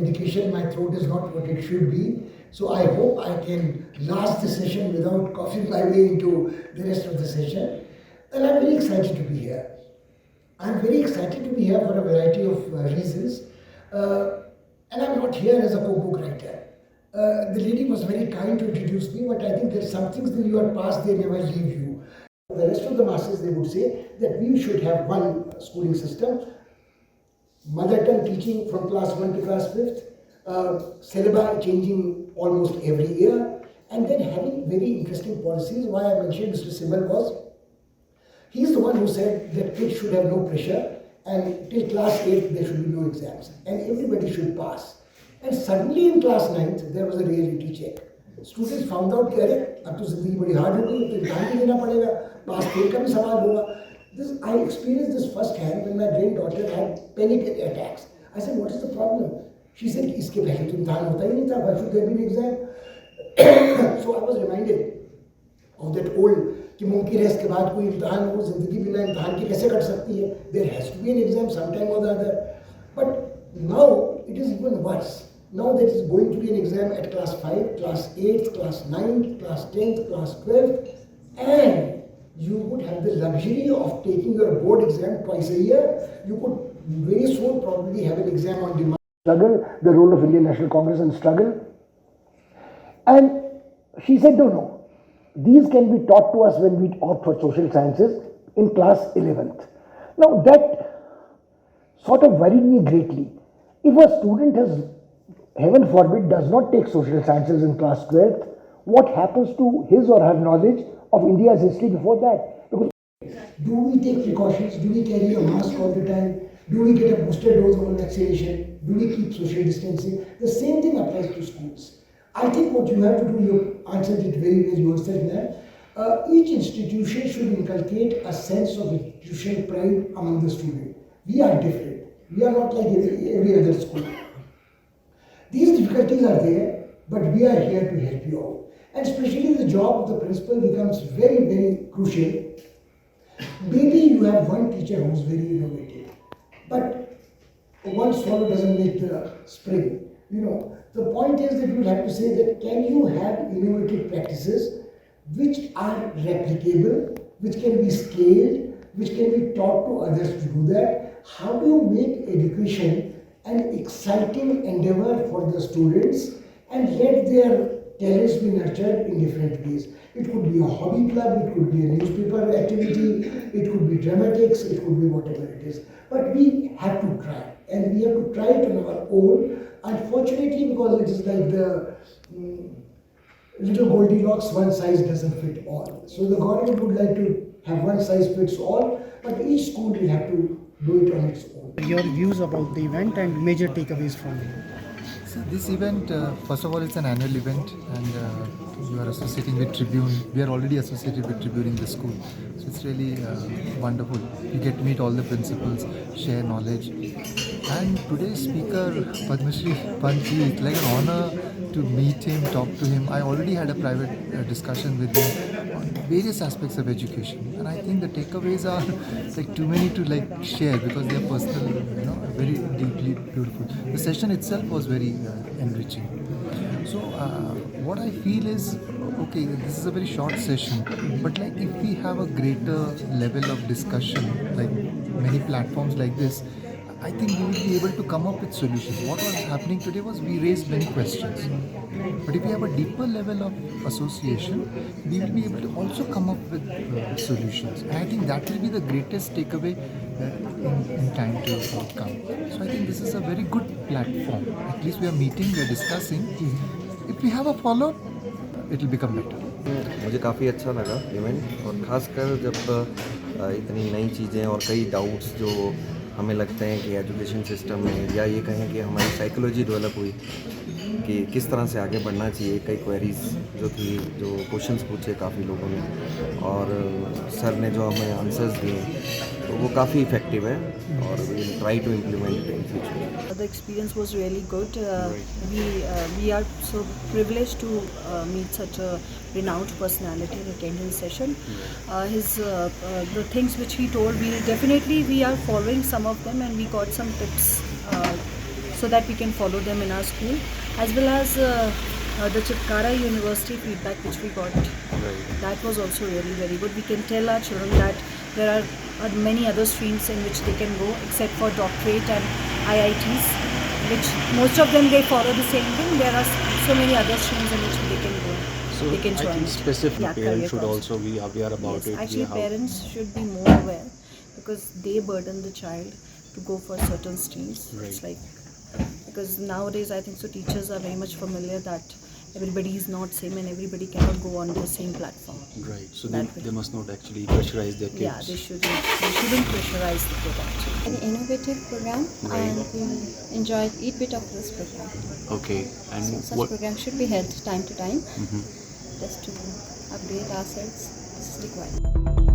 medication, my throat is not what it should be. So I hope I can last the session without coughing my way into the rest of the session. And I'm very excited to be here. I'm very excited to be here for a variety of reasons. And I'm not here as a cookbook writer. The lady was very kind to introduce me, but I think there's some things that you are past, they never leave you. The rest of the masses, they would say that we should have one schooling system. Mother tongue teaching from class 1 to class 5th, syllabi changing almost every year, and then having very interesting policies. Why I mentioned Mr. Simal was, he's the one who said that kids should have no pressure, and till class 8 there should be no exams, and everybody should pass. And suddenly in class 9th there was a reality check. Students found out that अब तो जिंदगी बड़ी hard हो गई, तो इम्तिहान भी देना पड़ेगा, पास फेल का भी सवाल होगा. I experienced this firsthand when my granddaughter had panic attacks. I said, what is the problem? She said, इसके पहले तो इम्तिहान होता ही नहीं था, why should there be an exam? So I was reminded of that old कि मुमकिन है इसके बाद कोई इम्तिहान हो, जिंदगी बिना इम्तिहान के कैसे कट सकती है? There has to be an exam sometime or the other. But now it is even worse. Now there is going to be an exam at class 5, class 8, class 9, class 10th, class 12th, and you would have the luxury of taking your board exam twice a year. You could very soon probably have an exam on demand. Struggle, the role of Indian National Congress and struggle. And she said, no. These can be taught to us when we opt for social sciences in class 11th. Now that sort of worried me greatly. If a student has, heaven forbid, does not take social sciences in class 12th, what happens to his or her knowledge of India's history before that? Because do we take precautions? Do we carry a mask all the time? Do we get a booster dose of vaccination? Do we keep social distancing? The same thing applies to schools. I think what you have to do, you answered it very well yourself, ma'am. Each institution should inculcate a sense of institutional pride among the students. We are different. We are not like every other school. These difficulties are there, but we are here to help you out. And especially the job of the principal becomes very, very crucial. Maybe you have one teacher who's very innovative, but one swallow doesn't make the spring. You know, the point is that you will have to say that can you have innovative practices which are replicable, which can be scaled, which can be taught to others to do that? How do you make education an exciting endeavor for the students and let their talents be nurtured in different ways? It could be a hobby club, it could be a newspaper activity, it could be dramatics, it could be whatever it is. But we have to try, and we have to try it on our own. Unfortunately, because it is like the little Goldilocks, one size doesn't fit all. So the government would like to have one size fits all, but each school will have to do it on its own. Your views about the event and major takeaways from it. So this event, first of all, it's an annual event, and you are associating with Tribune. We are already associated with Tribune in the school, so it's really wonderful. You get to meet all the principals, share knowledge, and today's speaker, Padma Shri Pant, it's like an honor to meet him, talk to him. I already had a private discussion with him on various aspects of education, and I think the takeaways are like too many to like share because they are personal, you know, very deeply beautiful. The session itself was very enriching. So what I feel is, okay, this is a very short session, but like if we have a greater level of discussion, like many platforms like this, I think we will be able to come up with solutions. What was happening today was we raised many questions. But if we have a deeper level of association, we will be able to also come up with solutions. And I think that will be the greatest takeaway in time to come. So I think this is a very good platform. At least we are meeting, we are discussing. If we have a follow-up, it will become better. मुझे काफ़ी अच्छा लगा event, और ख़ासकर जब इतनी नई चीज़ें और कई डाउट्स जो हमें लगते हैं कि एजुकेशन सिस्टम में, या ये कहें कि हमारी साइकोलॉजी डेवलप हुई कि किस तरह से आगे बढ़ना चाहिए, कई क्वेरीज जो थी, जो क्वेश्चंस पूछे काफ़ी लोगों ने, और सर ने जो हमें आंसर्स दिए, तो वो काफ़ी इफेक्टिव है और we will try to implement in future. The experience was really good. We are so privileged to meet such a renowned personality and attend his session. The things which he told, we are following some of them, and we got some tips. so that we can follow them in our school, as well as the Chitkara University feedback which we got. That was also really very good. We can tell our children that there are many other streams in which they can go, except for doctorate and IITs, which most of them they follow the same thing. There are so many other streams in which they can go. So they can I join think it. specifically Yeah, parents should career also be aware about Yes, it. actually how- parents should be more aware, because they burden the child to go for certain streams. It's Right. like, because nowadays I think so teachers are very much familiar that everybody is not same and everybody cannot go on the same platform. Right. So That way. they must not actually pressurize their kids. Yeah, they shouldn't pressurize the kid actually. An innovative program, Right. and we enjoyed each bit of this program. Okay. And So such what? programs should be held time to time, Mhm. just to upgrade ourselves. This is required.